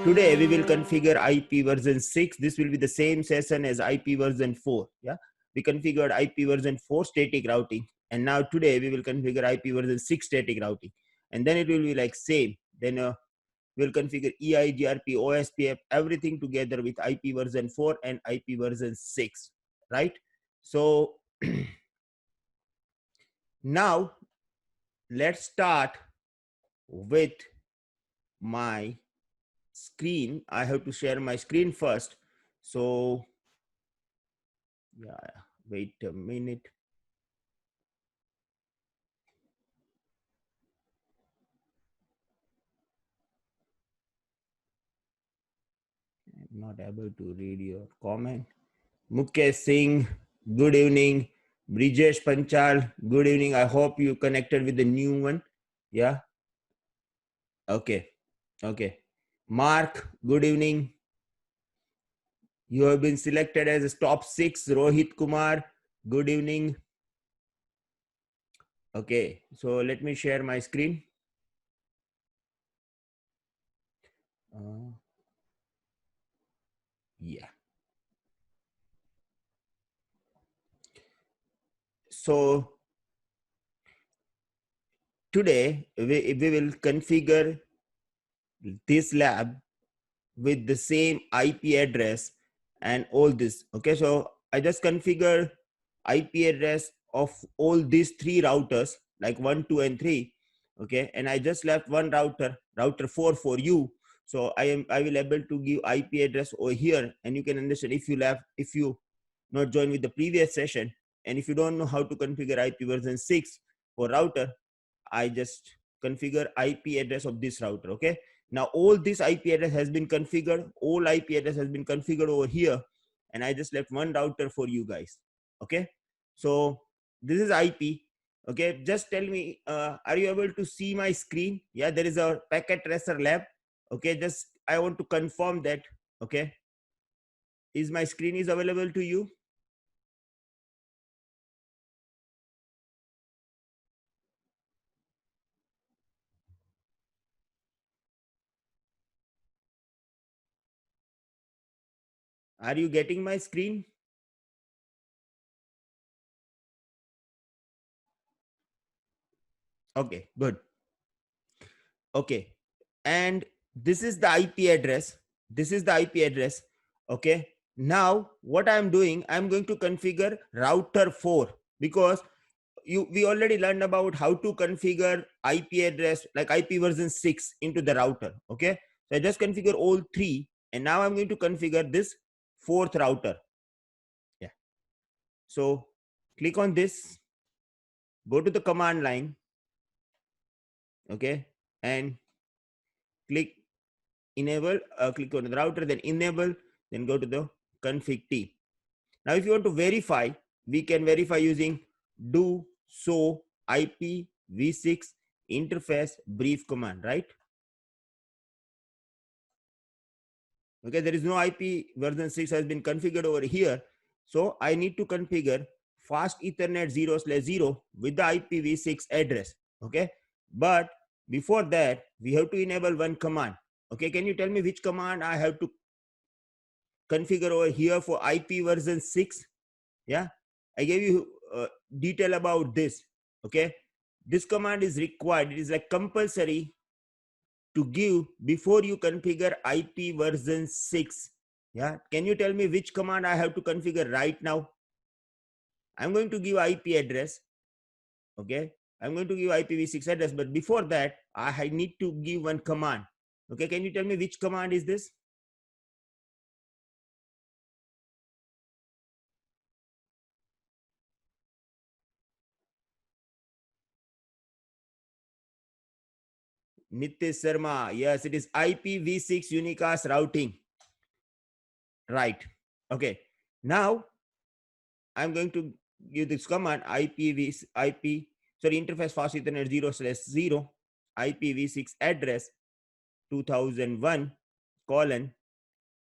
Today we will configure IP version 6. This will be the same session as IP version 4. Yeah, we configured IP version 4 static routing, and now today we will configure IP version 6 static routing, and then it will be like same. Then we'll configure EIGRP, OSPF, everything together with IP version 4 and IP version 6, right? So now let's start with my screen. I have to share my screen first. So yeah, wait a minute. I'm not able to read your comment. Mukesh Singh, good evening. Brijesh Panchal, good evening. I hope you connected with the new one. Yeah. Okay. Okay. Mark, good evening. You have been selected as top 6. Rohit Kumar, good evening. Okay. So let me share my screen. Yeah. So today we will configure this lab with the same IP address and all this. Okay, so I just configure IP address of all these 3 routers, like 1, 2, and 3. Okay, and I just left one router 4 for you. So I will able to give IP address over here, and you can understand if you not join with the previous session, and if you don't know how to configure IP version 6 for router, I just configure IP address of this router. Okay, now all this IP address has been configured, all IP address has been configured over here, and I just left one router for you guys. Okay, so this is IP. Okay, just tell me, are you able to see my screen? Yeah, there is a packet tracer lab. Okay, just I want to confirm that. Okay, is my screen is available to you? Are you getting my screen? Okay, good. Okay, and this is the IP address. This is the IP address. Okay, now what I'm doing, I'm going to configure router 4, because we already learned about how to configure IP address like IP version 6 into the router. Okay, so I just configure all 3, and now I'm going to configure this 4th router. Yeah, so click on this, go to the command line. Okay, and click enable, click on the router, then enable, then go to the config T. Now if you want to verify, we can verify using do show IPv6 interface brief command, right? Okay, there is no IP version 6 has been configured over here, so I need to configure fast Ethernet 0/0 with the IPv6 address. Okay, but before that we have to enable one command. Okay, can you tell me which command I have to configure over here for IP version 6? Yeah, I gave you detail about this. Okay, this command is required, it is like compulsory to give before you configure IP version 6. Yeah, can you tell me which command I have to configure right now? I'm going to give IP address. Okay, I'm going to give IPv6 address, but before that I need to give one command. Okay, can you tell me which command is this? Nitish Sharma. Yes, it is IPv6 unicast routing. Right. Okay. Now I'm going to give this command interface fast ethernet 0/0 IPv6 address 2001 colon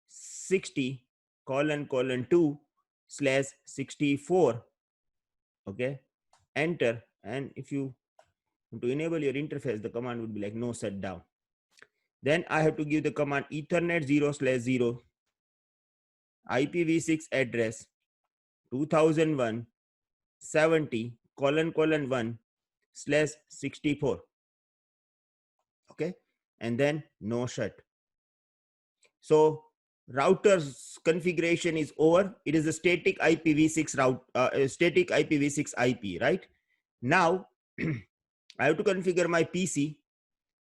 60 colon 2 slash 64. Okay. Enter. And if you want to enable your interface, the command would be like no shutdown. Then I have to give the command ethernet 0/0 IPv6 address 2001 70 colon colon 1 slash 64. Okay, and then no shut. So router's configuration is over. It is a static IPv6 route, static IPv6 IP, right? Now I have to configure my PC.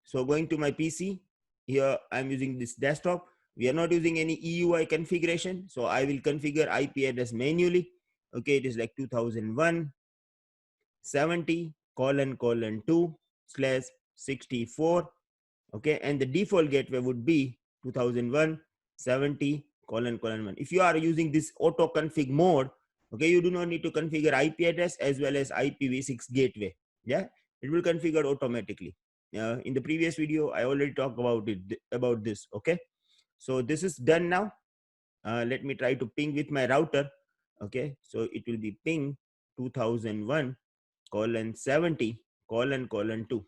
So going to my PC, here I'm using this desktop. We are not using any EUI configuration. So I will configure IP address manually. Okay, it is like 2001 70 colon colon 2 slash 64. Okay, and the default gateway would be 2001 70 colon colon 1. If you are using this auto config mode, okay, you do not need to configure IP address as well as IPv6 gateway. Yeah, it will configure automatically. In the previous video I already talked about this. Okay, so this is done now. Let me try to ping with my router. Okay, so it will be ping 2001 colon 70 colon colon 2,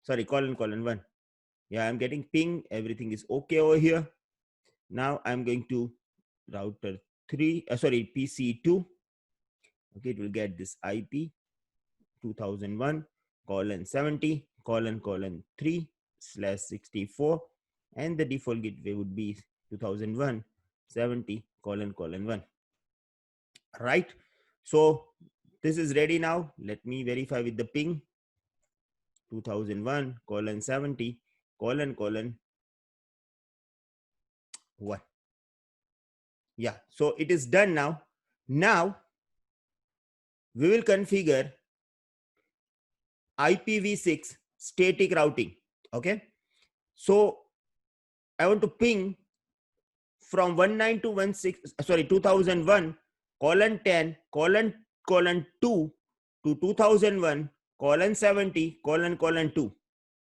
sorry, colon colon 1. Yeah, I'm getting ping, everything is okay over here. Now I'm going to router 3, sorry, PC2. Okay, it will get this IP 2001 colon 70 colon colon 3 slash 64, and the default gateway would be 2001 70 colon colon 1. Right, so this is ready now. Let me verify with the ping 2001 colon 70 colon colon 1. Yeah, so it is done now. Now we will configure IPv6 static routing. Okay, so I want to ping from 19.2.16, sorry, 2001 colon 10 colon colon 2 to 2001 colon 70 colon colon 2.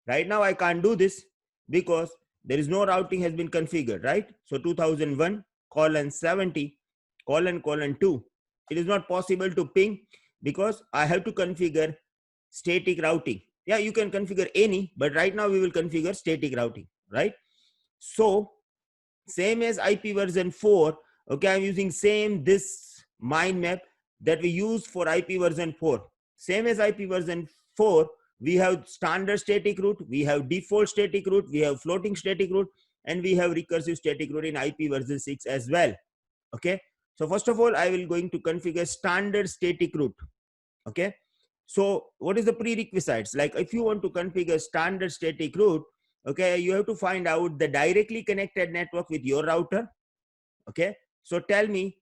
Right now I can't do this because there is no routing has been configured, right? So 2001 colon 70 colon colon 2, it is not possible to ping because I have to configure static routing. Yeah, you can configure any, but right now we will configure static routing, right? So same as IP version 4, okay, I'm using same this mind map that we use for IP version 4. Same as IP version 4, we have standard static route, we have default static route, we have floating static route, and we have recursive static route in IP version 6 as well. Okay, so first of all I will going to configure standard static route. Okay, so what is the prerequisites? Like if you want to configure standard static route, okay, you have to find out the directly connected network with your router. Okay, so tell me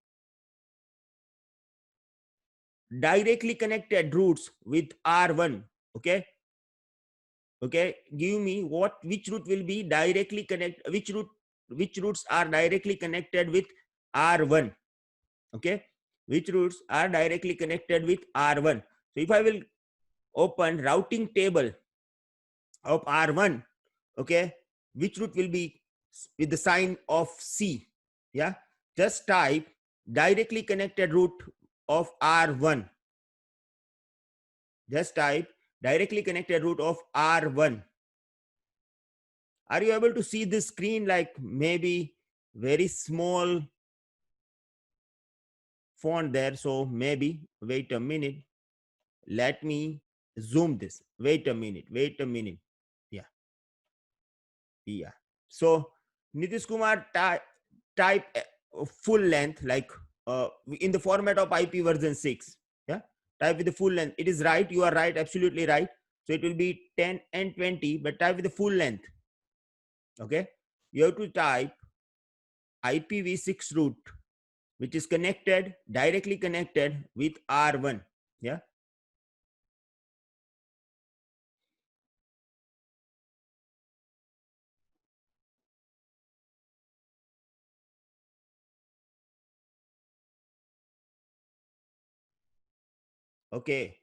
directly connected routes with R1. Okay, okay, give me which route will be directly connect, which routes are directly connected with R1. Okay, which routes are directly connected with R1. So if I will open routing table of R1, okay, which route will be with the sign of C? Yeah, just type directly connected route of R1. Just type directly connected route of R1. Are you able to see this screen? Like maybe very small font there, so maybe wait a minute, let me zoom this. Wait a minute, yeah, yeah. So Nitish Kumar, type full length, like in the format of IP version 6. Yeah, type with the full length. It is right, you are right, absolutely right. So it will be 10 and 20, but type with the full length. Okay, you have to type IPv6 route which is connected, directly connected with R1. Yeah, okay.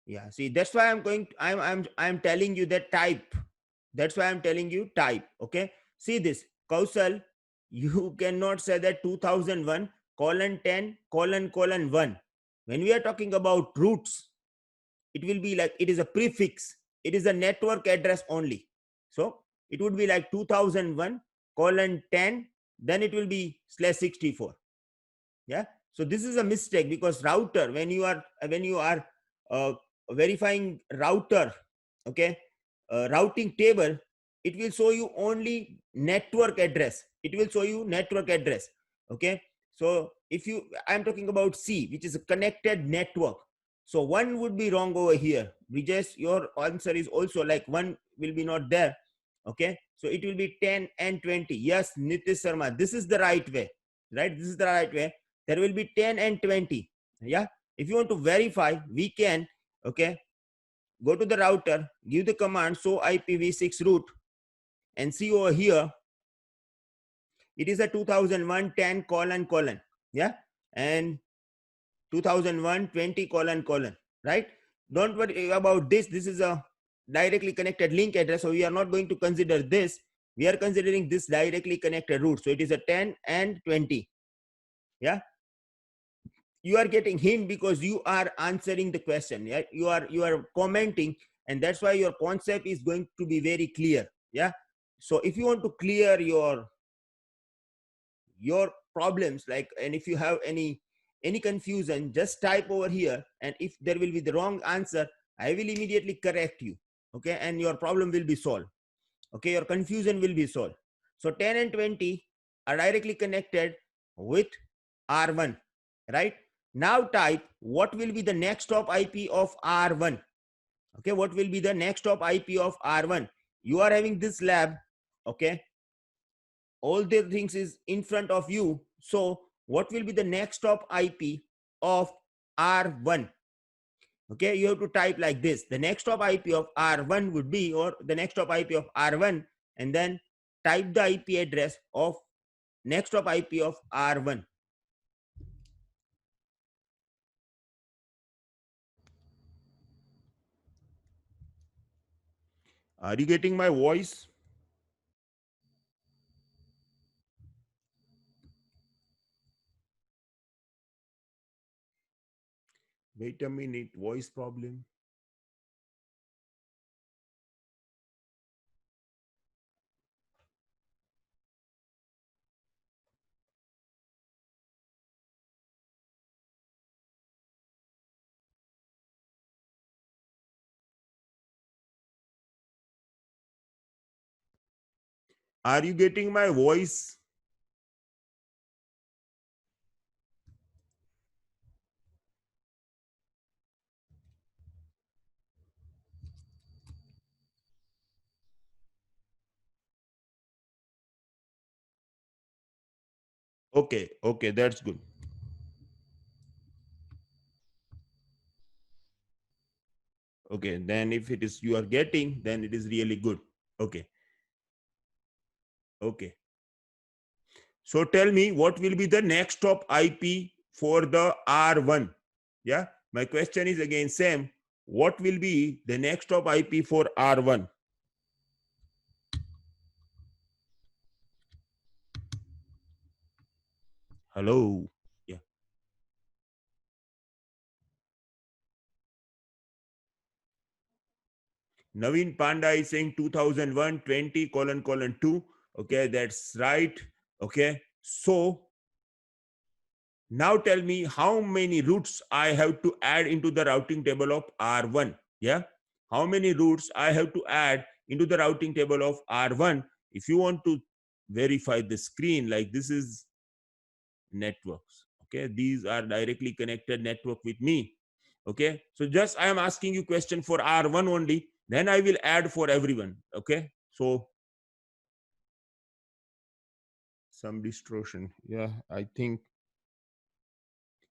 Yeah, see, that's why I'm telling you that type. That's why I'm telling you type. Okay, see this, Kausal, you cannot say that 2001 colon 10 colon colon 1. When we are talking about routes, it will be like it is a prefix, it is a network address only. So it would be like 2001 colon 10, then it will be slash 64. Yeah, so this is a mistake, because router, when you are verifying router, okay, routing table, it will show you only network address. It will show you network address. Okay, so if you, I'm talking about C, which is a connected network. So one would be wrong over here. Brijesh, your answer is also like one will be not there. Okay, so it will be 10 and 20. Yes, Nitish Sharma, this is the right way. Right, this is the right way. There will be 10 and 20. Yeah, if you want to verify, we can, okay, go to the router, give the command show IPv6 route, and see over here, it is a 2001 10 colon colon. Yeah, and 2001 20 colon colon. Right, don't worry about this. This is a directly connected link address, so we are not going to consider this. We are considering this directly connected route. So it is a 10 and 20. Yeah, you are getting hint because you are answering the question. Yeah, you are commenting, and that's why your concept is going to be very clear. Yeah, so if you want to clear your problems, like, and if you have any confusion, just type over here, and if there will be the wrong answer, I will immediately correct you. Okay, and your problem will be solved. Okay, your confusion will be solved. So 10 and 20 are directly connected with R1. Right, now type what will be the next hop IP of R1. Okay, what will be the next hop IP of R1? You are having this lab. Okay, all the things is in front of you. So what will be the next hop IP of R1? Okay, you have to type like this. The next hop IP of R1 would be, or the next hop IP of R1, and then type the IP address of next hop IP of R1. Are you getting my voice? Wait a minute, voice problem. Are you getting my voice? Okay, okay, that's good. Okay, then if it is you are getting, then it is really good. Okay, okay. So tell me what will be the next top IP for the R1? Yeah, my question is again same. What will be the next top IP for R1? Hello. Yeah. Naveen Panda is saying 2001 20 colon colon 2. Okay, that's right. Okay. So now tell me how many routes I have to add into the routing table of R1. Yeah. How many routes I have to add into the routing table of R1? If you want to verify the screen, like this is networks. Okay. These are directly connected network with me. Okay. So just I am asking you question for R1 only. Then I will add for everyone. Okay. So some distortion. Yeah. I think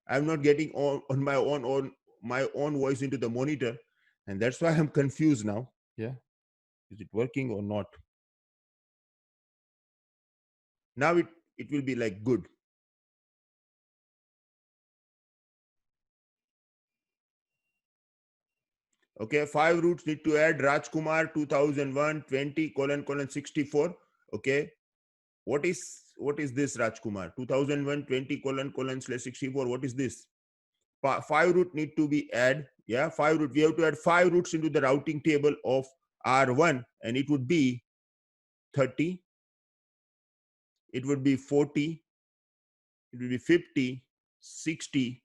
I'm not getting on my own voice into the monitor, and that's why I'm confused now. Yeah, is it working or not? Now it will be like good. Okay, 5 routes need to add Rajkumar 2001 20 colon colon 64. Okay, what is this Rajkumar 2001 20 colon colon slash 64? What is this? 5 route need to be add. Yeah, 5 route. We have to add 5 routes into the routing table of R1, and it would be 30, it would be 40, it will be 50, 60,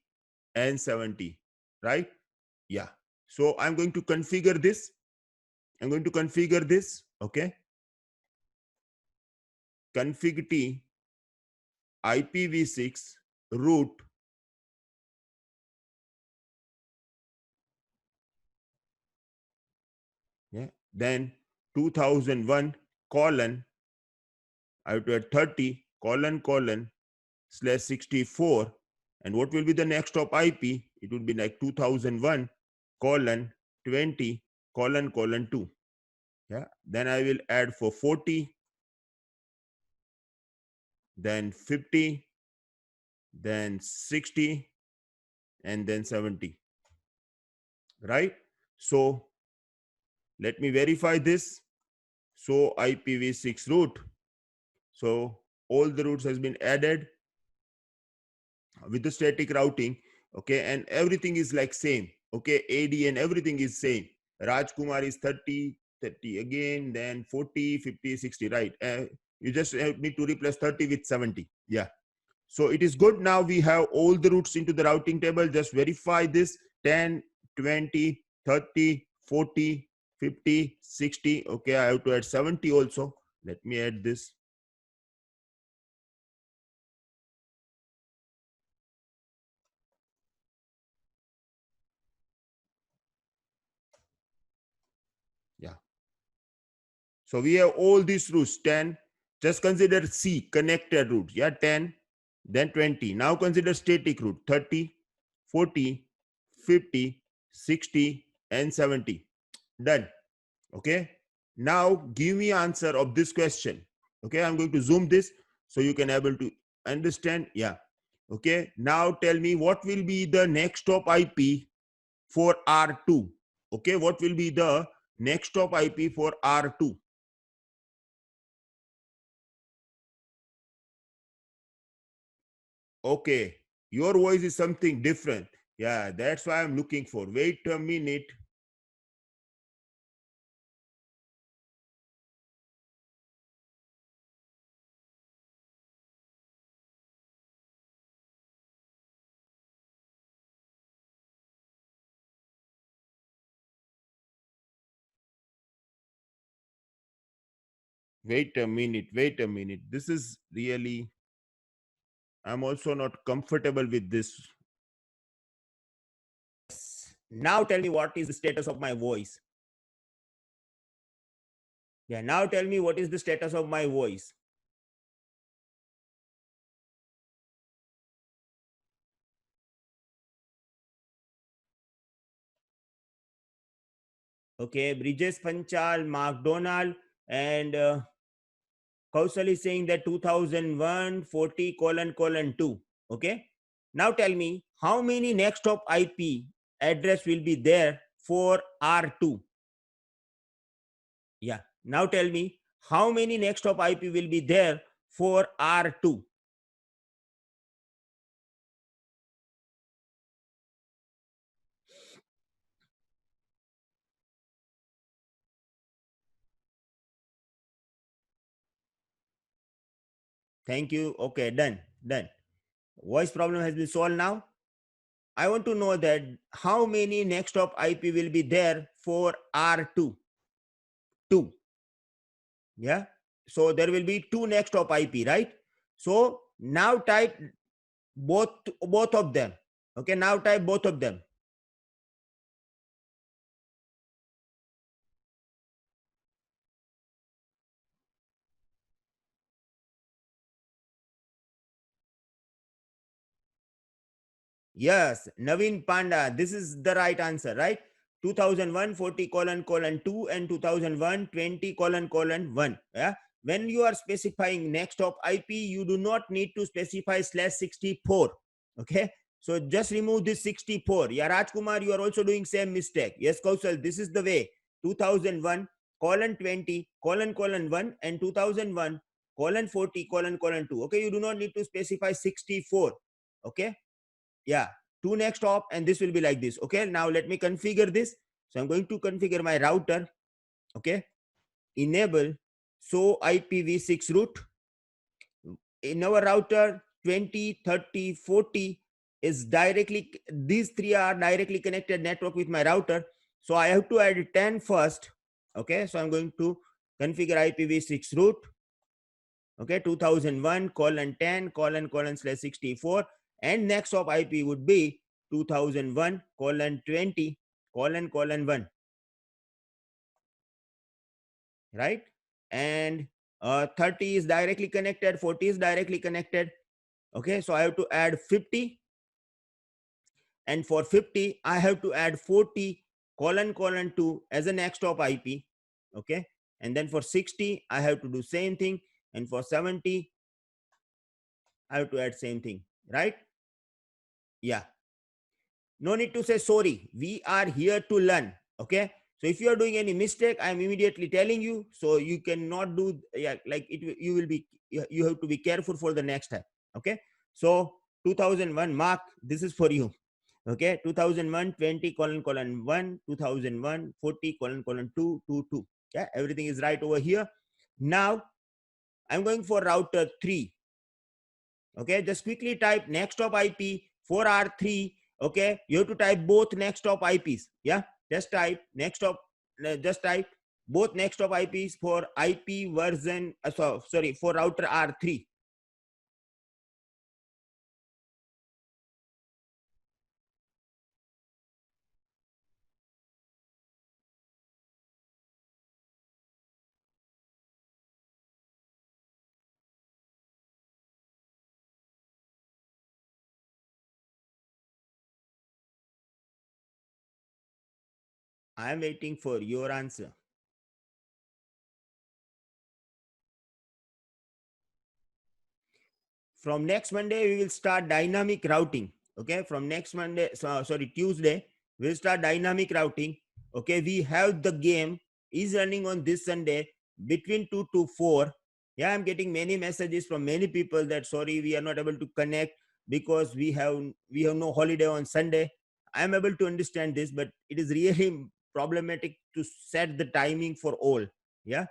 and 70, right? Yeah. So I'm going to configure this. Okay. Config T IPv6 root, yeah, then 2001 colon, I have to add 30 colon slash 64, and what will be the next hop IP? It would be like 2001 colon 20 colon 2. Yeah, then I will add for 40, then 50, then 60, and then 70, right? So let me verify this. So IPv6 root, so all the roots has been added with the static routing, okay, and everything is like same, okay, AD and everything is same. Rajkumar is 30, 30 again, then 40, 50, 60, right? You just need to replace 30 with 70. Yeah, so it is good. Now we have all the roots into the routing table. Just verify this: 10, 20, 30, 40, 50, 60. Okay, I have to add 70 also. Let me add this. Yeah. So we have all these roots, 10. Just consider C, connected root. Yeah, 10, then 20. Now consider static root, 30, 40, 50, 60, and 70. Done. Okay. Now give me answer of this question. Okay, I'm going to zoom this so you can able to understand. Yeah. Okay. Now tell me what will be the next hop IP for R2. Okay, what will be the next hop IP for R2? Okay, your voice is something different. Yeah, that's why I'm looking for. Wait a minute. Wait a minute. Wait a minute. This is really, I'm also not comfortable with this. Now tell me what is the status of my voice. Yeah, now tell me what is the status of my voice. Okay, Bridges Panchal, Mark Donald, and Kausal is saying that 2001 40 colon 2. Okay. Now tell me how many next hop IP address will be there for R2. Yeah. Now tell me how many next hop IP will be there for R2. Thank you. Okay, done. Done. Voice problem has been solved now. I want to know that how many next hop IP will be there for R2. 2. Yeah. So there will be 2 next hop IP, right? So now type both of them. Okay, now type both of them. Yes, Naveen Panda, this is the right answer, right? 2001 40 colon 2 and 2001 20 colon 1. Yeah. When you are specifying next hop IP, you do not need to specify /64. Okay. So just remove this 64. Yeah, Rajkumar, you are also doing same mistake. Yes, Kausal, this is the way. 2001 colon 20 colon 1 and 2001 colon 40 colon 2. Okay, you do not need to specify 64. Okay. Yeah, 2 next hop, and this will be like this. Okay, now let me configure this. So I'm going to configure my router. Okay, enable So IPv6 route in our router 20, 30, 40 is directly, these three are directly connected network with my router. So I have to add 10 first. Okay, so I'm going to configure IPv6 route. Okay, 2001:10::/64, and next of IP would be 2001:20::1, right? And 30 is directly connected, 40 is directly connected. Okay, so I have to add 50, and for 50 I have to add 40::2 as a next of IP. Okay, and then for 60 I have to do same thing, and for 70 I have to add same thing, right? Yeah, no need to say sorry, we are here to learn. Okay, so if you are doing any mistake, I'm immediately telling you, so you cannot do, yeah, like it, you will be, you have to be careful for the next time. Okay, so 2001, mark, this is for you. Okay, 2001 20::1, 2001 40::2 2 2. Yeah, everything is right over here. Now I'm going for router 3. Okay, just quickly type next hop IP for R3. Okay, you have to type both next hop IPs. Yeah, just type next hop, just type both next hop IPs for IP version, sorry, for router R3. I am waiting for your answer. From next Monday we will start dynamic routing. Okay, from next Monday, sorry, Tuesday, we'll start dynamic routing. Okay, we have the game is running on this Sunday between 2 to 4. Yeah, I'm getting many messages from many people that sorry we are not able to connect because we have no holiday on Sunday. I'm able to understand this, but it is really problematic to set the timing for all. Yeah,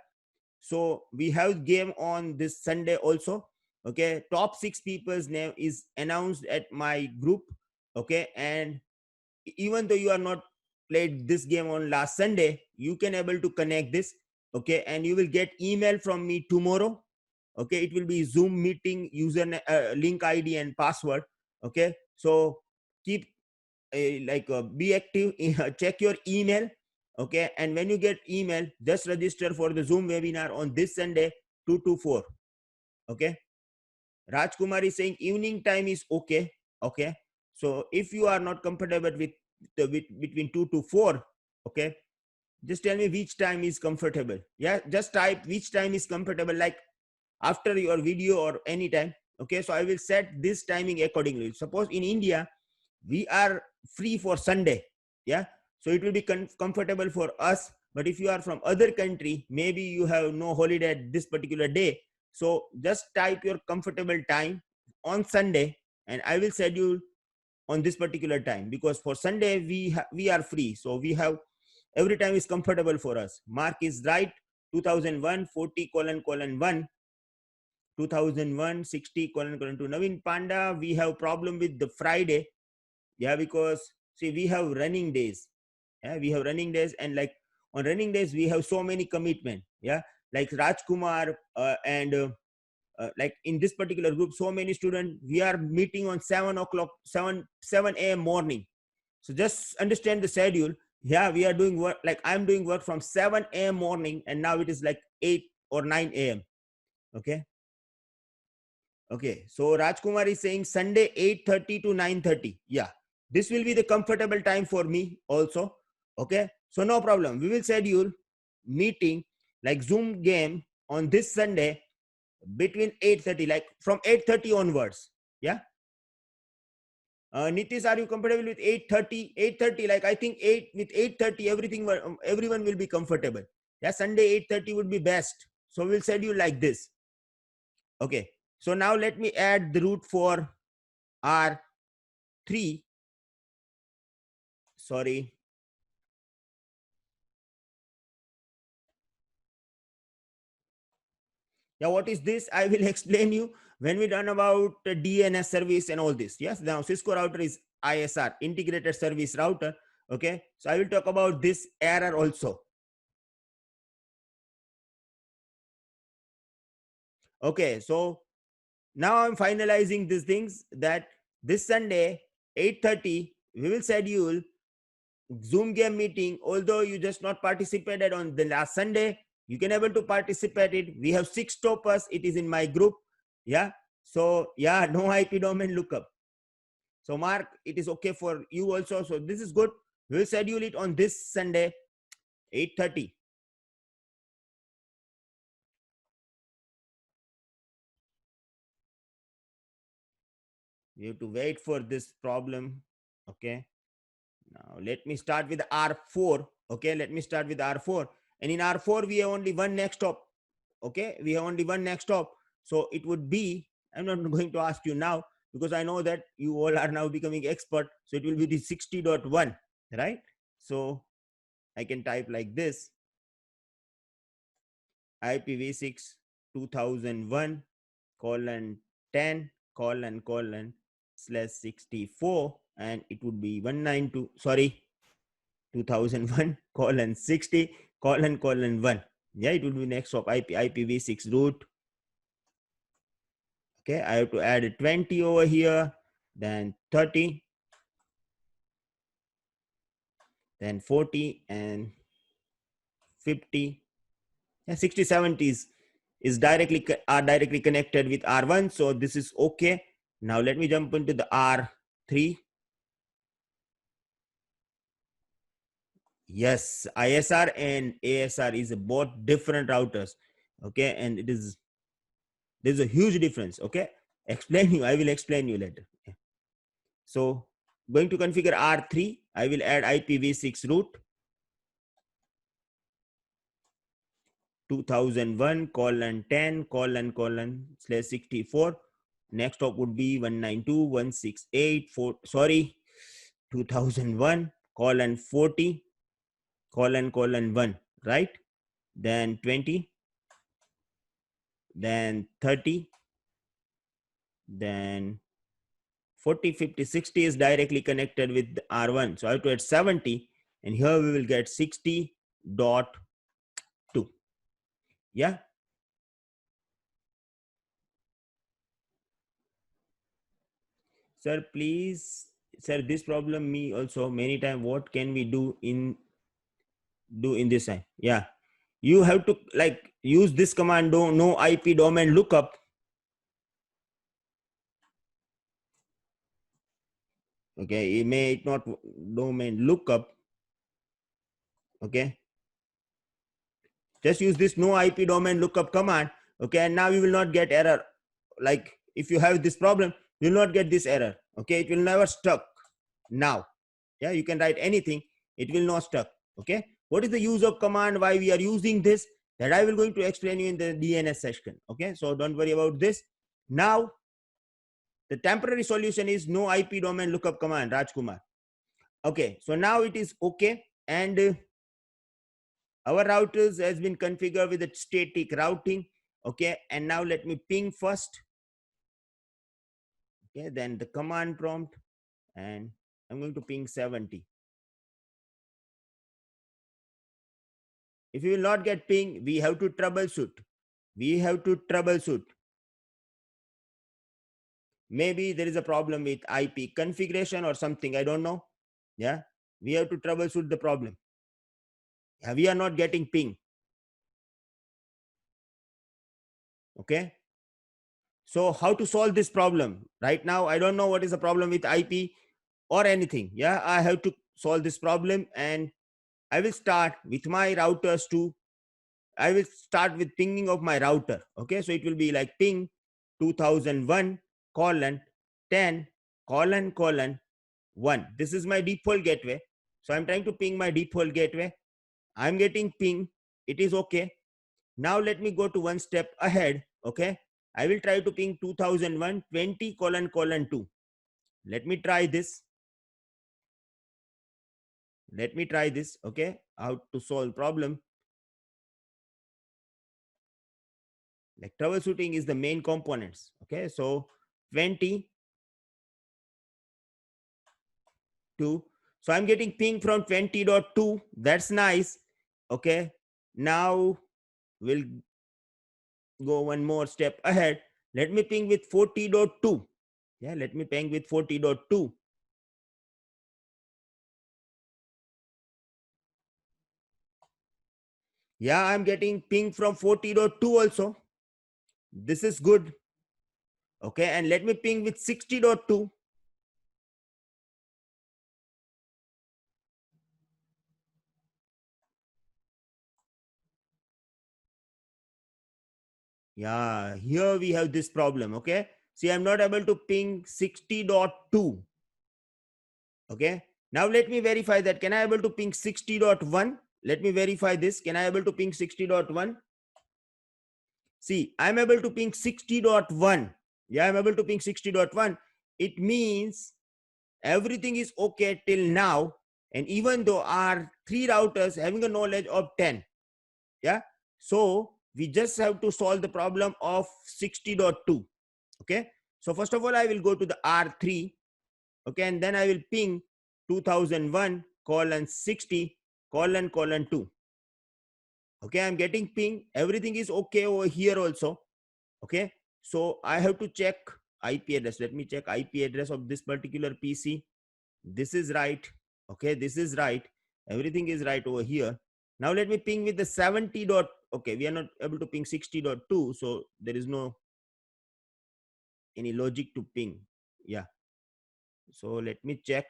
so we have game on this Sunday also. Okay, top 6 people's name is announced at my group. Okay, and even though you are not played this game on last Sunday, you can able to connect this. Okay, and you will get email from me tomorrow. Okay, it will be Zoom meeting user link ID and password. Okay, so keep be active, check your email. Okay, and when you get email, just register for the Zoom webinar on this Sunday 2 to 4. Okay, Rajkumar is saying evening time is okay. Okay, so if you are not comfortable with between 2 to 4, okay, just tell me which time is comfortable. Yeah, just type which time is comfortable, like after your video or any time. Okay, so I will set this timing accordingly. Suppose in India we are free for Sunday. Yeah, so it will be comfortable for us. But if you are from other country, maybe you have no holiday at this particular day, so just type your comfortable time on Sunday, and I will schedule on this particular time, because for Sunday we are free, so we have every time is comfortable for us. Mark is right. 2001 40::1, 2001 60::2. Naveen Panda, we have problem with the Friday. Yeah, because see, we have running days. Yeah, we have running days, and like on running days we have so many commitment. Yeah, like Rajkumar, like in this particular group, so many students, we are meeting on 7 o'clock, 7 a.m. morning. So just understand the schedule. Yeah, we are doing work, like I'm doing work from 7 a.m. morning, and now it is like 8 or 9 a.m. Okay, okay, so Rajkumar is saying Sunday 8:30 to 9:30. Yeah, this will be the comfortable time for me also. Okay, so no problem. We will schedule meeting like Zoom game on this Sunday between 8:30, like from 8:30 onwards. Yeah. Nitish, are you comfortable with 8:30? 8:30, like I think 8 with 8:30, everyone will be comfortable. Yeah, Sunday 8:30 would be best. So we'll schedule like this. Okay. So now let me add the route for R3. Sorry. Yeah, what is this? I will explain you when we done about DNS service and all this. Yes, now Cisco router is ISR, integrated service router. Okay, so I will talk about this error also. Okay, so now I'm finalizing these things that this Sunday 8:30 we will schedule Zoom game meeting. Although you just not participated on the last Sunday, you can able to participate it. We have 6 toppers. It is in my group. Yeah. So yeah, no IP domain lookup. So Mark, it is okay for you also. So this is good. We'll schedule it on this Sunday, 8:30. We have to wait for this problem. Okay. Now let me start with R4. Okay, let me start with R4. And in R4, we have only one next stop. Okay, we have only one next stop. So it would be, I'm not going to ask you now because I know that you all are now becoming expert. So it will be the 60.1, right? So I can type like this: IPv6 2001 colon 10 colon slash 64, and it would be 192, sorry, 2001 colon 60 colon 1. Yeah, it would be next of IPv6 root. Okay, I have to add 20 over here, then 30, then 40 and 50. Yeah, 60 70s is directly are directly connected with R1, so this is okay. Now let me jump into the R3. Yes, ISR and ASR is both different routers. Okay, and it is, there's a huge difference. Okay, explain you, I will explain you later. So going to configure R3, I will add IPv6 root 2001 colon 10 colon slash 64. Next up would be 192.168.4, sorry, 2001 colon 40 colon 1, right? Then 20, then 30, then 40, 50, 60 is directly connected with R1. So I have to add 70, and here we will get 60.2. Yeah. Sir, please, sir, this problem me also many time. What can we do in this time? Yeah. You have to like use this command, no IP domain lookup. Okay, it may not domain lookup. Okay. Just use this no IP domain lookup command. Okay, and now you will not get error. Like if you have this problem, you will not get this error. Okay, it will never stuck now. Yeah, you can write anything, it will not stuck. Okay, what is the use of command, why we are using this, that I will going to explain you in the DNS session. Okay, so don't worry about this. Now the temporary solution is no IP domain lookup command, Rajkumar. Okay, so now it is okay, and our routers has been configured with a static routing. Okay, and now let me ping first. Okay, then the command prompt, and I'm going to ping 70. If you will not get ping, we have to troubleshoot. We have to troubleshoot. Maybe there is a problem with IP configuration or something, I don't know. Yeah, we have to troubleshoot the problem. Yeah, we are not getting ping. Okay, so how to solve this problem? Right now I don't know what is the problem with IP or anything. Yeah, I have to solve this problem, and I will start with my routers too. I will start with pinging of my router. Okay, so it will be like ping 2001 colon 10 colon 1. This is my default gateway. So I'm trying to ping my default gateway. I'm getting ping. It is okay. Now let me go to one step ahead. Okay, I will try to ping 2001 20 colon 2. Let me try this. Let me try this. Okay, how to solve problem. Like troubleshooting is the main components. Okay, so 20 2. So I'm getting ping from 20.2. That's nice. Okay. Now we'll go one more step ahead. Let me ping with 40.2. Yeah, let me ping with 40.2. Yeah, I'm getting ping from 40.2 also. This is good. Okay, and let me ping with 60.2. Yeah, here we have this problem. Okay, see, I'm not able to ping 60.2. Okay, now let me verify that. Can I able to ping 60.1? Let me verify this. Can I able to ping 60.1? See, I'm able to ping 60.1. Yeah, I'm able to ping 60.1. It means everything is okay till now. And even though our three routers having a knowledge of 10. Yeah, so we just have to solve the problem of 60.2. Okay, so first of all, I will go to the R3. Okay, and then I will ping 2001 colon 60 colon 2. Okay, I'm getting ping. Everything is okay over here also. Okay, so I have to check IP address. Let me check IP address of this particular PC. This is right. Okay, this is right. Everything is right over here. Now let me ping with the 70 dot. Okay, we are not able to ping 60.2, so there is no any logic to ping. Yeah, so let me check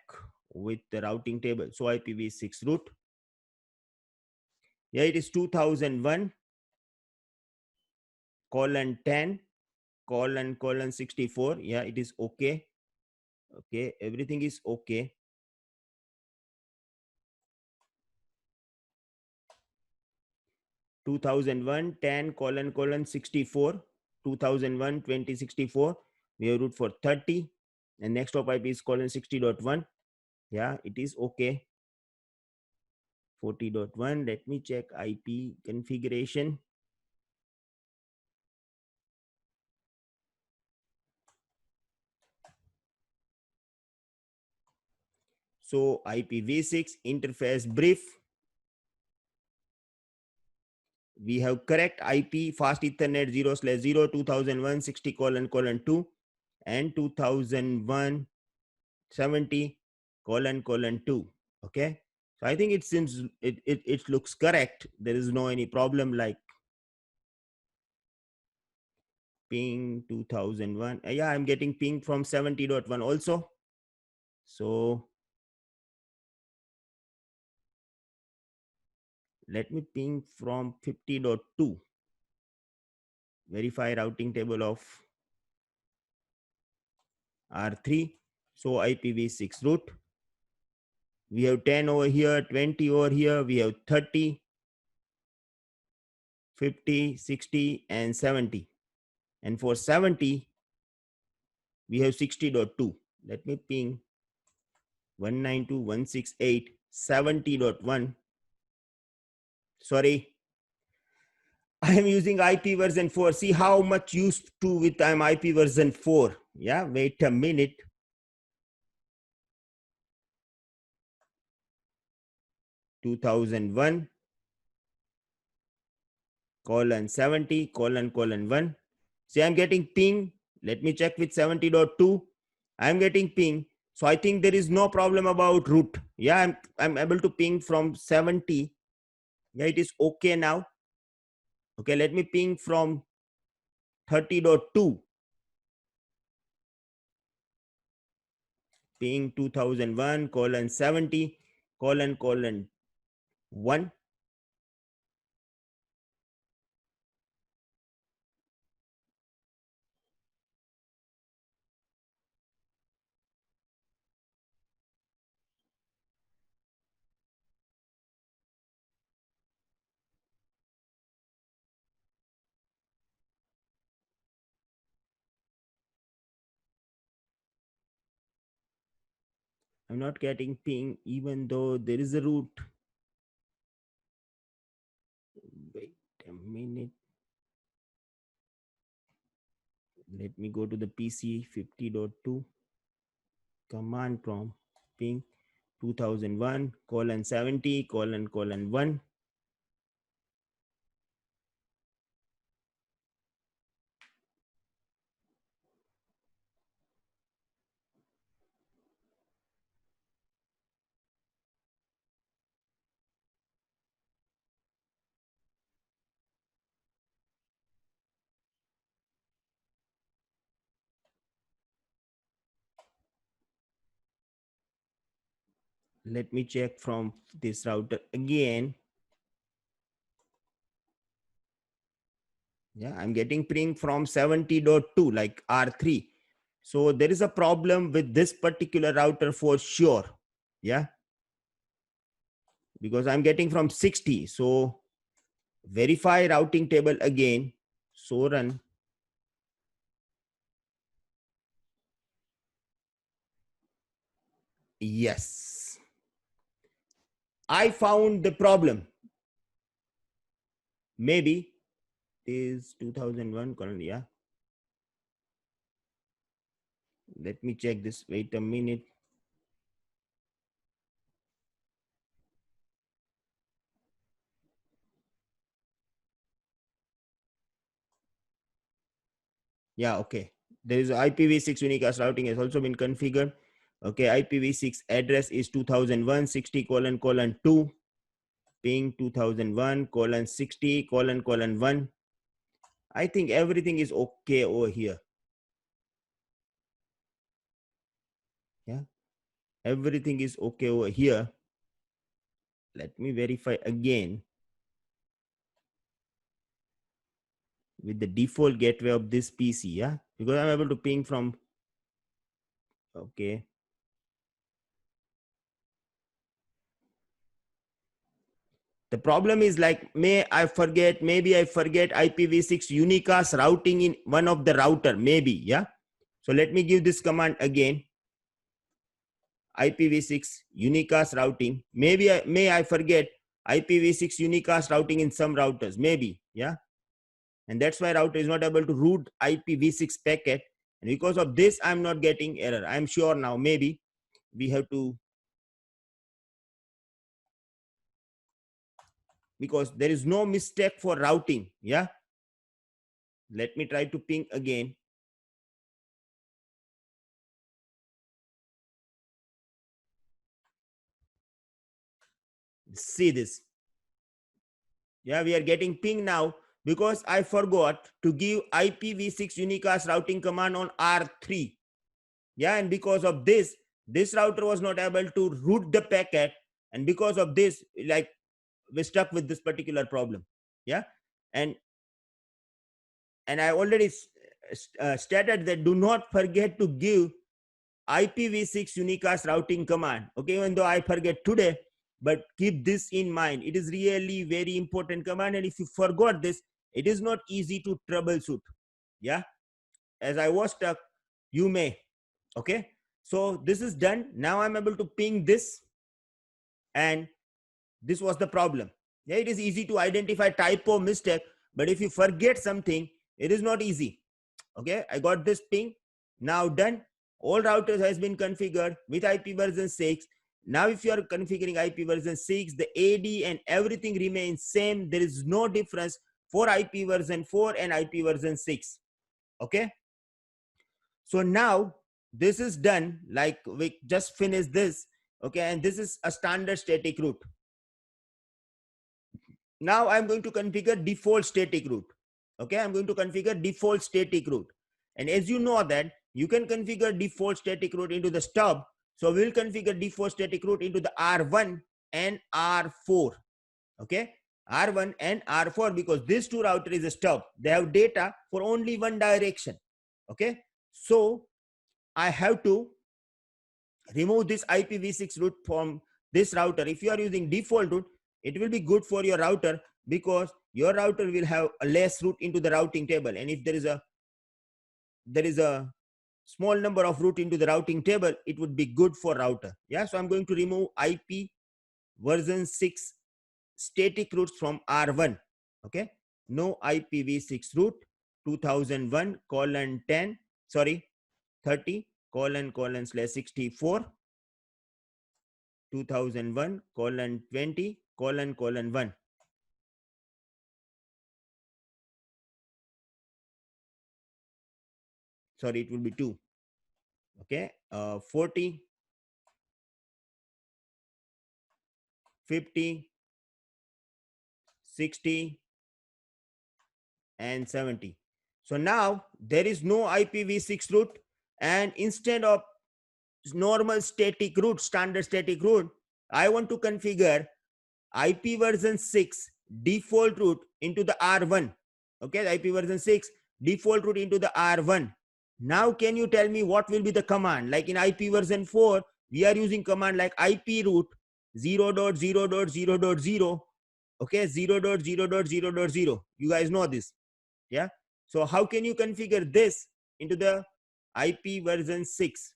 with the routing table. So IPv6 root. Yeah, it is 2001 colon 10 colon 64. Yeah, it is okay. Okay, everything is okay. 2001 10 colon 64. 2001 2064. We have root for 30. And next hop IP is colon 60.1. Yeah, it is okay. 40.1. Let me check IP configuration. So IPv6 interface brief. We have correct IP fast Ethernet 0/0 2001 60 colon 2 and 2001 70 colon 2. Okay, so I think it seems it looks correct. There is no any problem like ping 2001. Yeah, I'm getting ping from 70.1 also. So let me ping from 50.2. Verify routing table of R3. So IPv6 root. We have 10 over here, 20 over here. We have 30, 50, 60, and 70. And for 70, we have 60.2. Let me ping 192.168.70.1. Sorry, I am using IP version 4. See how much used to with I'm IP version 4. Yeah, wait a minute. (2001 colon 70 colon 1). See, I'm getting ping. Let me check with 70.2. I'm getting ping. So I think there is no problem about root. Yeah, I'm able to ping from 70. Yeah, it is okay now. Okay, let me ping from 30.2. Ping 2001 colon 70 colon 1. I'm not getting ping even though there is a root. Wait a minute. Let me go to the PC 50.2 command prompt ping 2001 colon 70 colon 1. Let me check from this router again. Yeah, I'm getting ping from 70.2 like R3. So there is a problem with this particular router for sure. Yeah, because I'm getting from 60. So verify routing table again. So run. Yes, I found the problem. Maybe is 2001 colon. Yeah, let me check this. Wait a minute. Yeah, okay. There is IPv6 unicast routing has also been configured. Okay, IPv6 address is 2001 60 colon 2 ping 2001 colon 60 colon 1. I think everything is okay over here. Yeah, everything is okay over here. Let me verify again with the default gateway of this PC. Yeah, because I'm able to ping from. Okay, the problem is like maybe I forget IPv6 unicast routing in one of the router, maybe. Yeah, so let me give this command again. IPv6 unicast routing. Maybe I forget IPv6 unicast routing in some routers, maybe. Yeah, and that's why router is not able to route IPv6 packet, and because of this I'm not getting error. I'm sure now maybe we have to, because there is no mistake for routing. Yeah, let me try to ping again. See this. Yeah, we are getting ping now because I forgot to give IPv6 unicast routing command on R3. Yeah, and because of this router was not able to route the packet, and because of this, like, we're stuck with this particular problem. Yeah, and I already stated that do not forget to give IPv6 unicast routing command. Okay, even though I forget today, but keep this in mind. It is really very important command, and if you forgot this, it is not easy to troubleshoot. Yeah, as I was stuck, you may. Okay, so this is done. Now I'm able to ping this, and this was the problem. Yeah, it is easy to identify typo mistake, but if you forget something, it is not easy. Okay, I got this ping. Now done. All routers has been configured with IP version 6. Now if you are configuring IP version 6, the AD and everything remains same. There is no difference for IP version 4 and IP version 6. Okay, so now this is done. Like, we just finished this. Okay, and this is a standard static route. Now I'm going to configure default static route. Okay, I'm going to configure default static route. And as you know that you can configure default static route into the stub. So we'll configure default static route into the R1 and R4. Okay, R1 and R4, because this two router is a stub. They have data for only one direction. Okay, so I have to remove this IPv6 route from this router. If you are using default route, it will be good for your router, because your router will have a less route into the routing table, and if there is a small number of route into the routing table, it would be good for router. Yeah, so I'm going to remove IP version 6 static routes from R1. Okay, no IPv6 route 2001 colon 10, sorry, 30 colon colon slash 64, 2001 colon 20 colon colon 1. Sorry, it will be 2. Okay, 40, 50, 60, and 70. So now there is no IPv6 route, and instead of normal static route, standard static route, I want to configure IP version 6 default route into the R1. Okay, IP version 6 default route into the R1. Now can you tell me what will be the command? Like in IP version 4, we are using command like IP route 0.0.0.0. Okay, 0.0.0.0. You guys know this. Yeah. So how can you configure this into the IP version 6?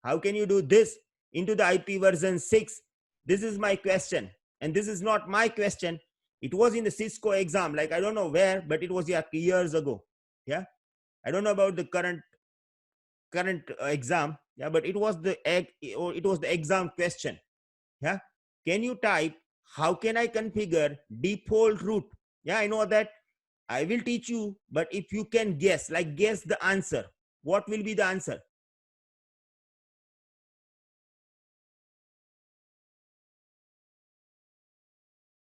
How can you do this into the IP version 6? This is my question. And this is not my question. It was in the Cisco exam. Like, I don't know where, but it was years ago. Yeah. I don't know about the current exam. Yeah. But it was the exam question. Yeah. Can you type, how can I configure default route? Yeah, I know that. I will teach you, but if you can guess, like guess the answer, what will be the answer?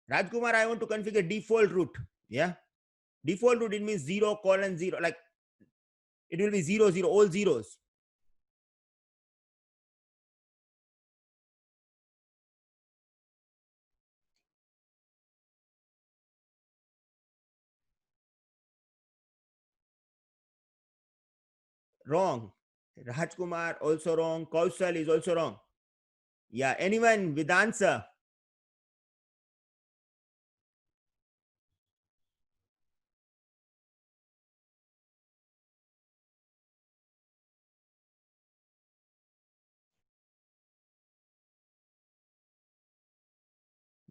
Rajkumar, I want to configure default route. Yeah. Default route, it means 0 colon 0. Like it will be 0, 0, all zeros. Wrong. Rajkumar also wrong. Kausal is also wrong. Yeah. Anyone with answer?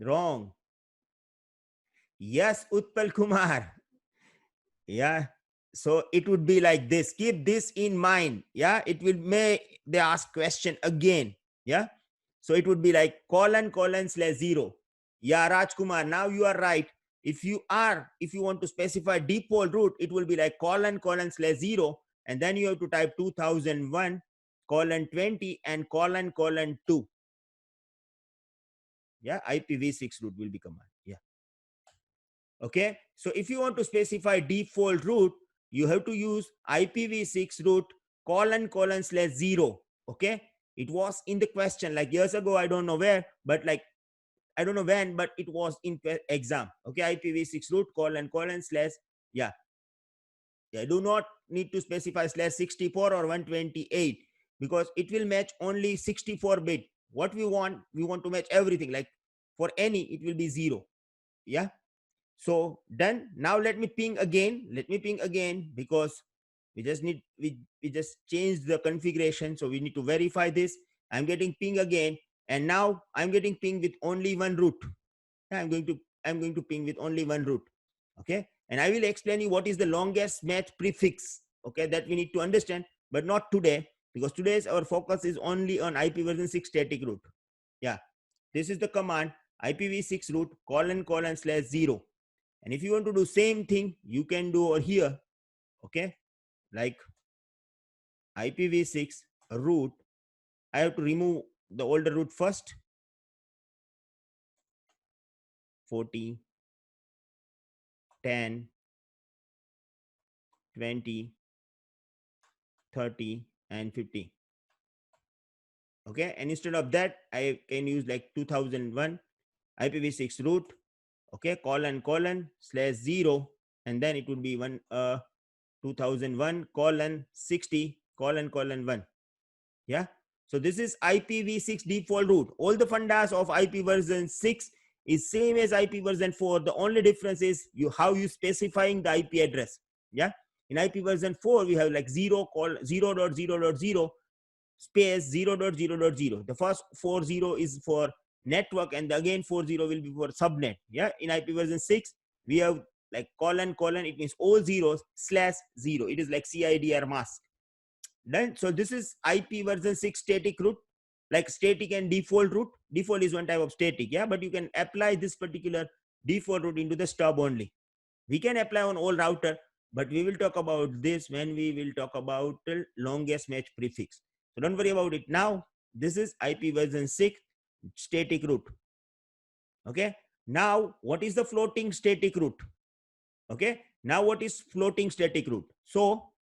Wrong. Yes, Utpal Kumar. Yeah. So it would be like this. Keep this in mind. Yeah. It will may they ask question again. Yeah. So it would be like colon colon slash 0. Yeah, Rajkumar, now you are right. If you want to specify default route, it will be like colon colon slash 0, and then you have to type 2001 colon 20 and colon colon 2. Yeah, IPv6 route will be command. Yeah. Okay. So if you want to specify default route, you have to use IPv6 route colon colon slash 0. Okay. It was in the question like years ago. I don't know where, but like I don't know when, but it was in exam. Okay, IPv6 route colon colon slash, yeah. Yeah, do not need to specify slash 64 or 128 because it will match only 64 bit. What we want to match everything. Like for any, it will be 0. Yeah. So done. Now let me ping again. Because we just changed the configuration. So we need to verify this. I'm getting ping again. And now I'm getting ping with only one route. I'm going to ping with only one route. Okay. And I will explain you what is the longest match prefix. Okay. That we need to understand, but not today, because today's our focus is only on IP version 6 static route. Yeah. This is the command IPv6 route colon colon slash 0. And if you want to do same thing, you can do over here. Okay. Like IPv6 route, I have to remove the older route first. 40, 10, 20, 30, and 50. Okay. And instead of that, I can use like 2001 IPv6 route. Okay. Colon colon slash 0. And then it would be 2001 colon 60 colon colon 1. Yeah. So this is IPv6 default route. All the fundas of IP version 6 is same as IP version 4. The only difference is how you specifying the IP address. Yeah. In IP version 4, we have like 0.0.0.0 space 0.0.0. The first 40 is for network, and again 40 will be for subnet. Yeah. In IP version 6, we have like colon colon, it means all zeros slash 0. It is like CIDR mask. Done. So this is IP version 6 static root, like static and default root. Default is one type of static, yeah, but you can apply this particular default root into the stub only. We can apply on all router, but we will talk about this when we will talk about the longest match prefix. So don't worry about it now. This is IP version 6 static root. Okay. Now what is the floating static root? Okay. Now what is floating static root? So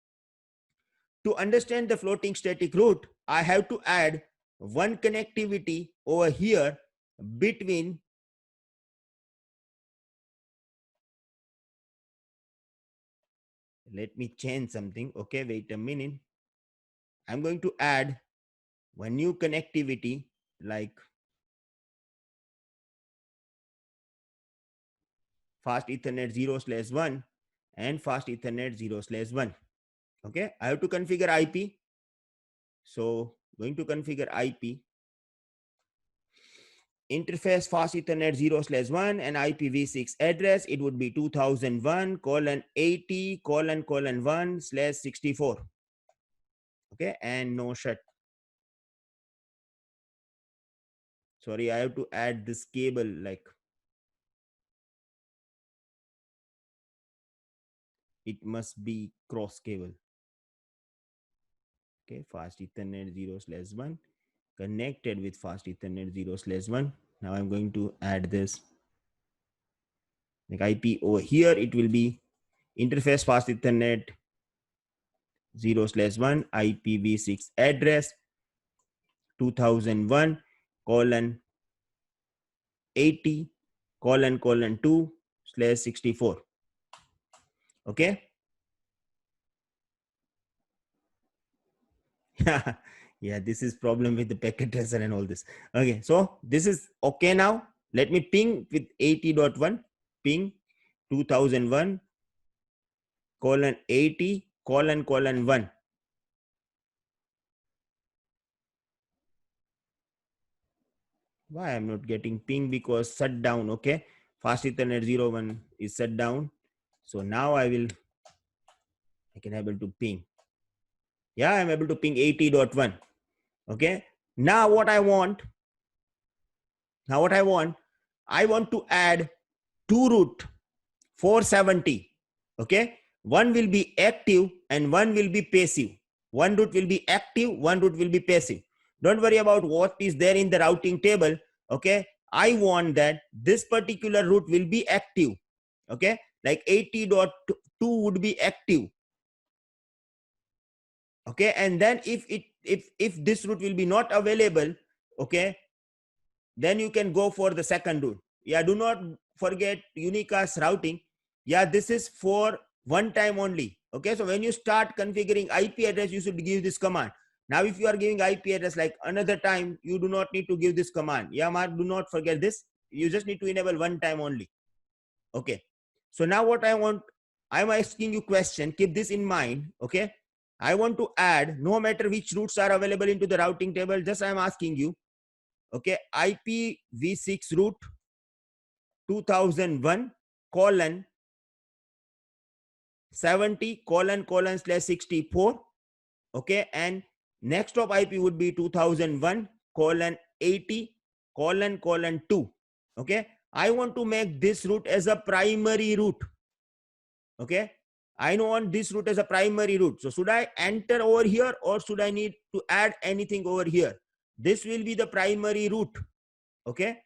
to understand the floating static root, I have to add one connectivity over here between let me change something. Okay, wait a minute. I'm going to add one new connectivity like fast Ethernet 0/1 and fast Ethernet 0/1. Okay, I have to configure IP. So going to configure IP. Interface fast Ethernet 0/1 and IPv6 address. It would be 2001:80::1/64. Okay, and no shut. Sorry, I have to add this cable, like it must be cross cable. Okay, fast Ethernet 0/1 connected with fast Ethernet 0/1. Now I'm going to add this like IP over here. It will be interface fast Ethernet 0/1 IPv6 address 2001:80::2/64. Okay. Yeah, this is problem with the packet tracer and all this. Okay, so this is okay. Now let me ping with 80.1 ping 2001:80::1. Why I'm not getting ping? Because shut down. Okay, fast Ethernet 01 is shut down. So now I can able to ping. Yeah, I'm able to ping 80.1. Okay, now what I want, I want to add two root 470. Okay, one will be active and one will be passive. One root will be active, one root will be passive. Don't worry about what is there in the routing table. Okay, I want that this particular root will be active. Okay, like 80.2 would be active. Okay, and then if this root will be not available, okay, then you can go for the second root. Yeah, do not forget unicast routing. Yeah, this is for one time only. Okay, so when you start configuring IP address, you should give this command. Now if you are giving IP address like another time, you do not need to give this command. Yeah, Mark, do not forget this. You just need to enable one time only. Okay, so now what I want, I'm asking you question, keep this in mind. Okay, I want to add, no matter which roots are available into the routing table, just I'm asking you, okay, IPv6 root 2001:70::/64. Okay, and next of IP would be 2001:80::2. Okay, I want to make this root as a primary root. Okay, I want this root as a primary root. So should I enter over here or should I need to add anything over here? This will be the primary root. Okay,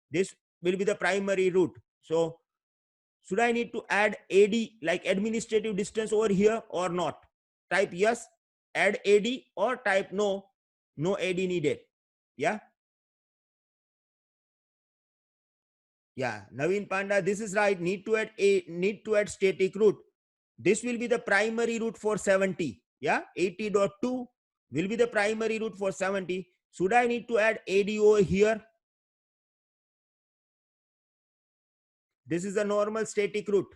this will be the primary root. So should I need to add AD like administrative distance over here or not? Type yes, add AD, or type no, no AD needed. Yeah. Yeah, Naveen Panda, this is right. Need to add static root. This will be the primary root for 70. Yeah, 80.2 will be the primary root for 70. Should I need to add AD over here? This is a normal static root.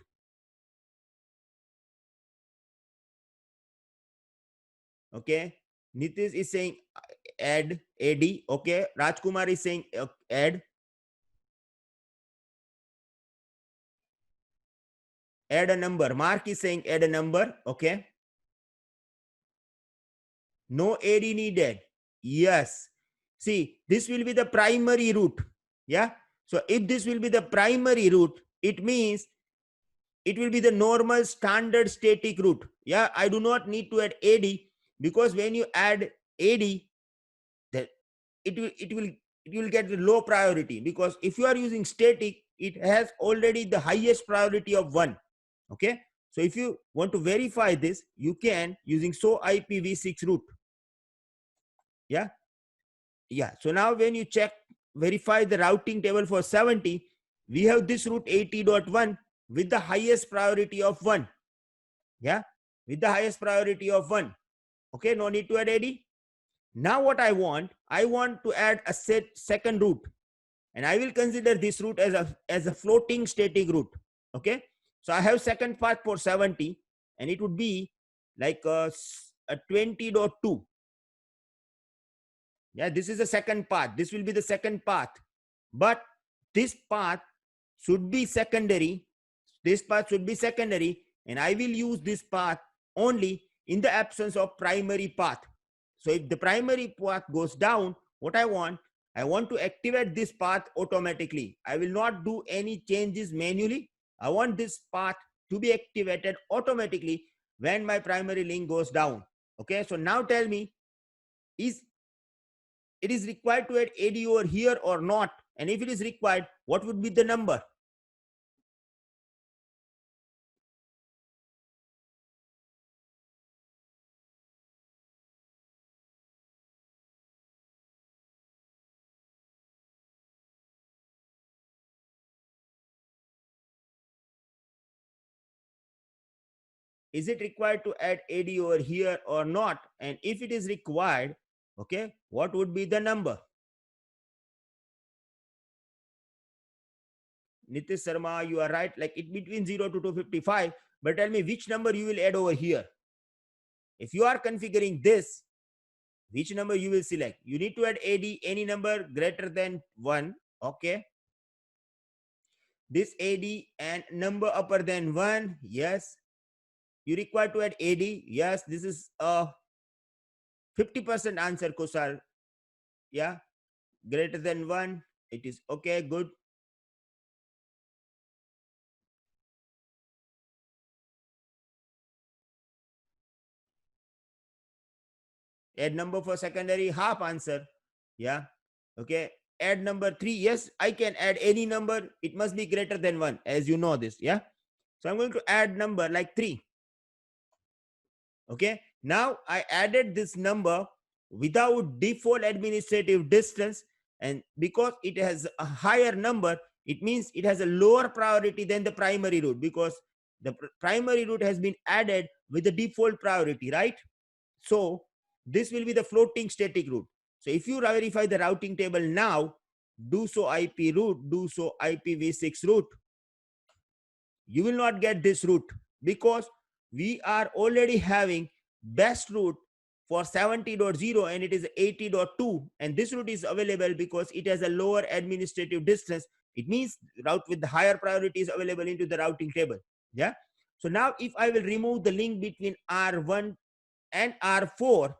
Okay, Nitish is saying add AD. Okay, Rajkumar is saying add. add a number. Mark is saying add a number. Okay. No AD needed. Yes. See, this will be the primary root. Yeah. So if this will be the primary root, it means it will be the normal standard static root. Yeah. I do not need to add AD, because when you add AD, that it will get the low priority, because if you are using static, it has already the highest priority of 1. Okay. So if you want to verify this, you can using so IPv6 root. Yeah. Yeah. So now when you check, verify the routing table for 70, we have this root 80.1 with the highest priority of 1. Yeah. With the highest priority of 1. Okay. No need to add AD. Now what I want to add a second root, and I will consider this root as a floating static root. Okay. So I have second path for 70, and it would be like a 20.2. Yeah, this is the second path. This will be the second path. But this path should be secondary. This path should be secondary, and I will use this path only in the absence of primary path. So if the primary path goes down, what I want to activate this path automatically. I will not do any changes manually. I want this path to be activated automatically when my primary link goes down. Okay, so now tell me, is it is required to add AD over here or not? And if it is required, what would be the number? Is it required to add AD over here or not? And if it is required, okay, what would be the number? Nitish Sharma, you are right, like it between 0 to 255, but tell me which number you will add over here. If you are configuring this, which number you will select? You need to add AD, any number greater than 1, okay. This AD and number upper than 1, yes. You require to add AD, yes. This is a 50% answer, Kusal. Yeah, greater than 1, it is okay, good. Add number for secondary, half answer. Yeah. Okay. Add number 3. Yes, I can add any number. It must be greater than 1, as you know this. Yeah. So I'm going to add number like 3. Okay. Now I added this number without default administrative distance. And because it has a higher number, it means it has a lower priority than the primary root, because the primary root has been added with the default priority, right? So this will be the floating static root. So if you verify the routing table now, do so IP root, do so IPv6 root, you will not get this root, because we are already having best root for 70.0 and it is 80.2, and this root is available because it has a lower administrative distance. It means route with the higher priority is available into the routing table. Yeah. So now if I will remove the link between R1 and R4,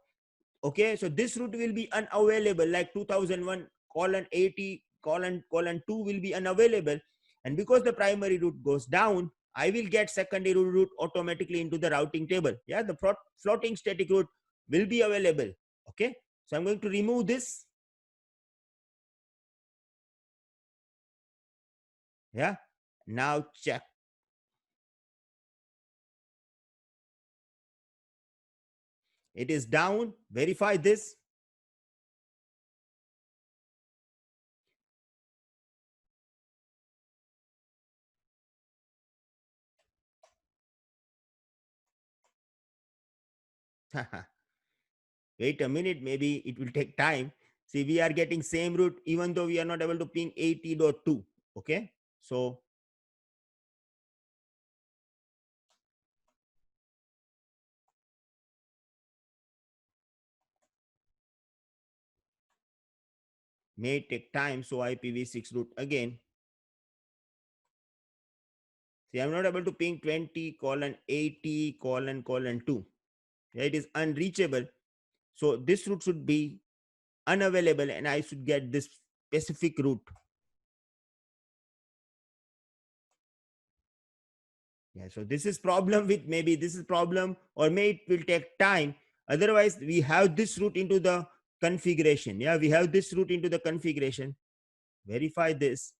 okay, so this root will be unavailable, like 2001 colon 80 colon 2 will be unavailable, and because the primary root goes down, I will get secondary root automatically into the routing table. Yeah, the floating static root will be available. Okay, so I'm going to remove this. Yeah, now check. It is down. Verify this. Wait a minute, maybe it will take time. See, we are getting same root even though we are not able to ping 80.2. Okay, so may take time. So IPv6 root again. See, I'm not able to ping 20 colon 80 colon 2. Yeah, it is unreachable. So this route should be unavailable and I should get this specific route. Yeah, so this is problem with, maybe this is problem, or maybe it will take time. Otherwise, we have this route into the configuration. Yeah, we have this route into the configuration. Verify this.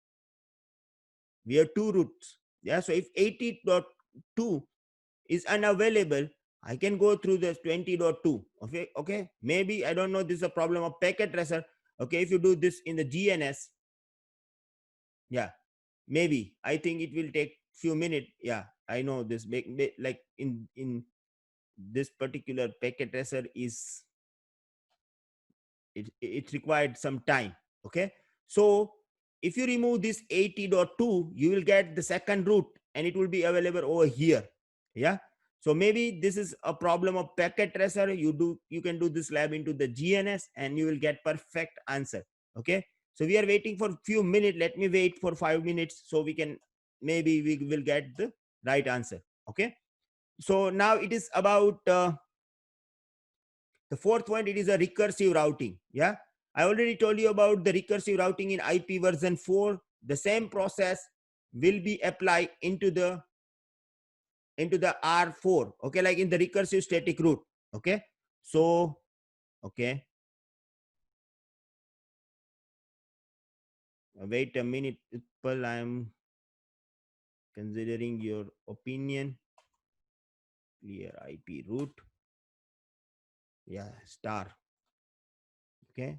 We have two routes. Yeah, so if 80.2 is unavailable, I can go through this 20.2. Okay. Maybe, I don't know, this is a problem of packet tracer. Okay, if you do this in the GNS, yeah, maybe, I think it will take few minutes. Yeah, I know this, like in this particular packet tracer is, it required some time. Okay, so if you remove this 80.2, you will get the second route and it will be available over here. Yeah, so maybe this is a problem of packet tracer. You can do this lab into the GNS and you will get perfect answer. Okay, so we are waiting for few minutes. Let me wait for 5 minutes so we can, maybe we will get the right answer. Okay, so now it is about the fourth point. It is a recursive routing. Yeah, I already told you about the recursive routing in IP version 4. The same process will be applied into the R4. Okay, like in the recursive static route. Okay, so okay, wait a minute, people. I'm considering your opinion. Clear IP route. Yeah, star. Okay,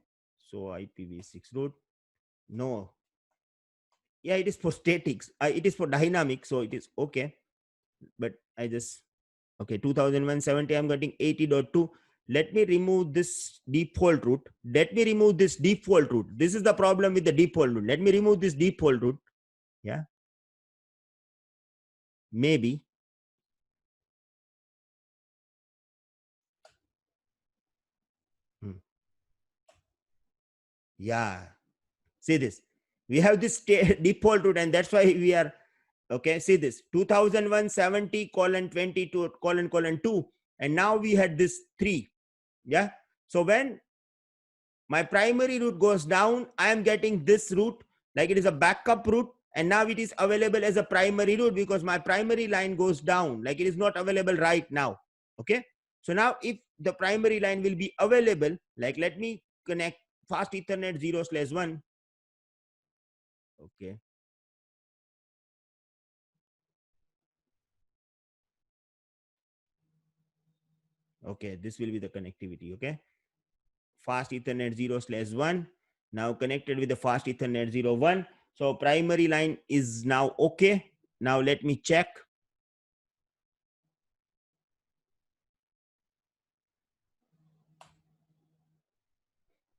so IPv6 route. No, yeah, it is for statics. It is for dynamic, so it is okay. But I just, okay, 2170, I'm getting 80.2. Let me remove this default route. Let me remove this default route. This is the problem with the default route. Let me remove this default route. Yeah, maybe. Hmm. Yeah, see this, we have this default route, and that's why we are, okay, see this 2170 colon 22 colon 2, and now we had this 3. Yeah, so when my primary route goes down, I am getting this route, like it is a backup route, and now it is available as a primary route because my primary line goes down, like it is not available right now. Okay, so now if the primary line will be available, like let me connect fast ethernet 0/1. Okay, okay, this will be the connectivity. Okay, fast ethernet 0/1, now connected with the fast ethernet 0/1. So primary line is now okay. Now let me check.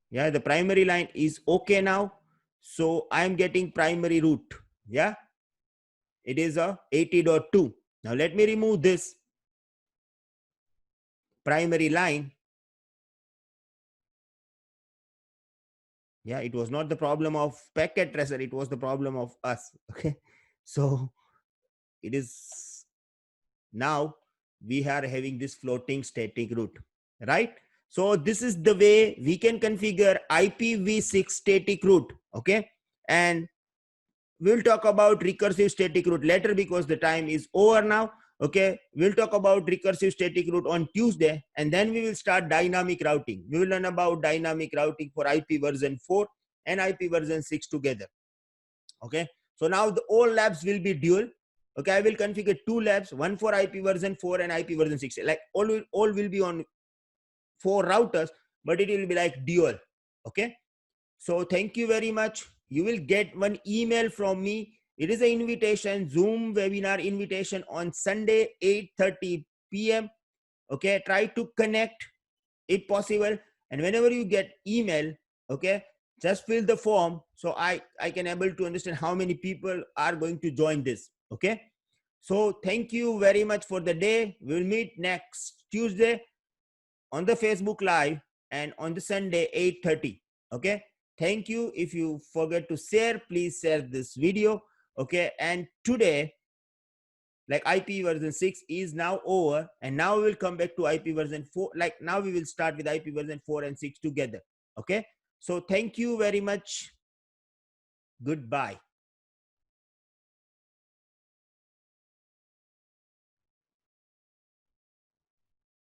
Yeah, the primary line is okay now. So I'm getting primary route. Yeah, it is a 80.2. Now let me remove this primary line. Yeah, it was not the problem of packet tracer, it was the problem of us. Okay, so it is, now we are having this floating static route, right? So this is the way we can configure IPv6 static route. Okay, and we'll talk about recursive static route later because the time is over now. Okay, we'll talk about recursive static route on Tuesday, and then we will start dynamic routing. We will learn about dynamic routing for IP version 4 and IP version 6 together. Okay, so now the all labs will be dual. Okay, I will configure two labs, one for IP version 4 and IP version 6. Like all will be on 4 routers, but it will be like dual. Okay, so thank you very much. You will get one email from me. It is an invitation, Zoom webinar invitation on Sunday, 8:30 p.m. Okay, try to connect if possible. And whenever you get email, okay, just fill the form so I can able to understand how many people are going to join this. Okay, so thank you very much for the day. We will meet next Tuesday on the Facebook Live and on the Sunday 8:30. Okay, thank you. If you forget to share, please share this video. Okay, and today like IP version 6 is now over, and now we will come back to IP version 4. Like now we will start with IP version 4 and 6 together. Okay, so thank you very much. Goodbye.